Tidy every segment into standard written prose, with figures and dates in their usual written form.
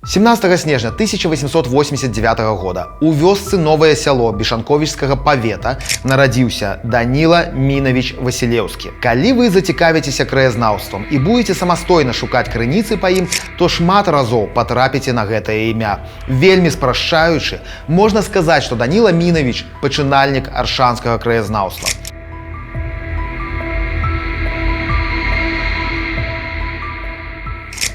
17 снежня 1889 года у вёсцы Новае сяло Бешанковічскага павета нарадзіўся Даніла Мінавіч Васілеўскі. Калі вы зацікавіцеся краязнаўствам і будете самастойна шукаць крыніцы па ім, то шмат разоў патрапіце на гэтае імя. Вельмі спрашчаючы, можна сказаць, што Даніла Мінавіч пачынальнік аршанскага краязнаўства.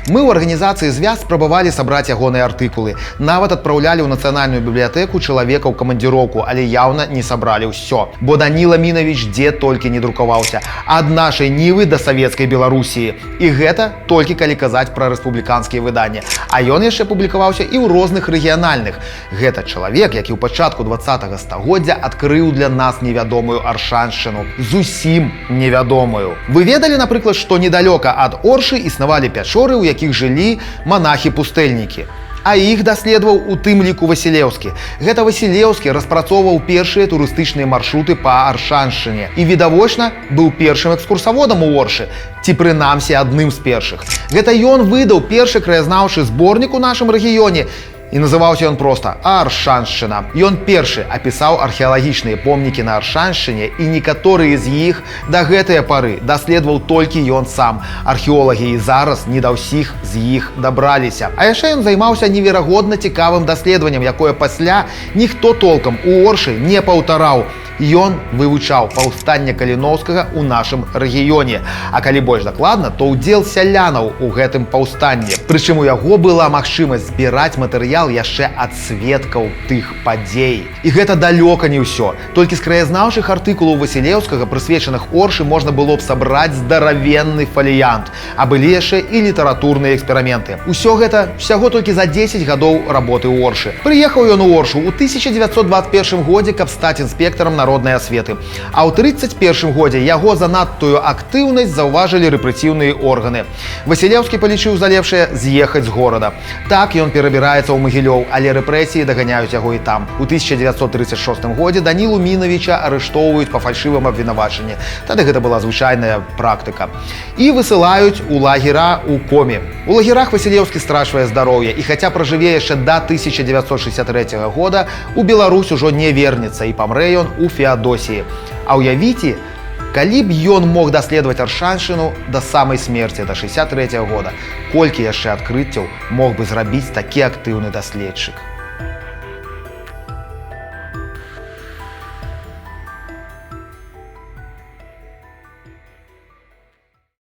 Мы ў арганізацыі «Звяз» спрабавалі сабраць ягоныя артыкулы. Нават адпраўлялі ў нацыянальную бібліятэку чалавека ў камандзіроўку, але яўна не сабралі ўсё. Бо Даніла Мінавіч дзе толькі не друкаваўся. Ад нашай Нівы да савецкай Беларусіі. І гэта толькі калі казаць пра рэспубліканскія выданні. А ён яшчэ публікаваўся і ў розных рэгіянальных. Гэта чалавек, які ў пачатку 20-го стагоддзя адкрыў для нас невядомую аршаншчыну. Зусім невядомую. Вы ведалі, напрыклад, што недалёка ад Оршы існавалі пячоры, у якіх жылі манахі-пустэльнікі. А іх даследаваў у тым ліку Васілеўскі. Гэта Васілеўскі распрацоўваў першыя турыстычныя маршруты па Аршаншчыне і, відавочна, быў першым экскурсаводам у Оршы, ці прынамсі адным з першых. Гэта ён выдаў першы краязнаўчы зборнік у нашым рэгіёне, і называўся ён проста Аршаншчына. Ён першы апісаў археалагічныя помнікі на Аршаншчыне, і некаторыя з іх да гэтыя пары даследаваў толькі ён сам. Археолагі і зараз не да ўсіх з іх дабраліся. А яшчэ ён займаўся неверагодна цікавым даследаваннем, якое пасля ніхто толкам у Оршы не паўтараў. Ён вывучаў паўстанне Каліноўскага ў нашым рэгіёне. А калі больш дакладна, то ўдзел сялянаў у гэтым паўстанні. Прычым у яго была магчымасць збіраць матэрыял яшчэ ад сведкаў тых падзей. І гэта далёка не ўсё. Толькі з краязнаўчых артыкулаў Васілеўскага, прысвечаных Оршы, можна было б сабраць здаравенны фаліянт. А былі яшчэ і літаратурныя эксперыменты. Усё гэта ўсяго толькі за 10 гадоў работы ў Оршы. Прыехаў ён у Оршу ў 1921 годзе, каб стаць інспектарам народнай асветы. А ў 1931 годзе яго занадтую актыўнасць заўважылі рэпрэсіўныя органы. Васілеўскі палічыў за лепшае з'ехаць з горада. Так ён перабіраецца ў Магілёў, але рэпрэсіі даганяюць яго і там. У 1936 годзе Данілу Мінавіча арыштоўваюць па фальшывым абвінавачанні. Тады гэта была звычайная практыка. І высылаюць у лагера ў Коме. У лагерах Васілеўскі страчвае здароўе, і хаця пражыве яшчэ да 1963 года, у Беларусь ужо не вернецца, і памрэ ён у Феадосіі. А ўявіце, калі б ён мог даследаваць Аршаншчыну да самай смерці, да 63 года, колькі яшчэ адкрыццяў мог бы зрабіць такі актыўны даследчык.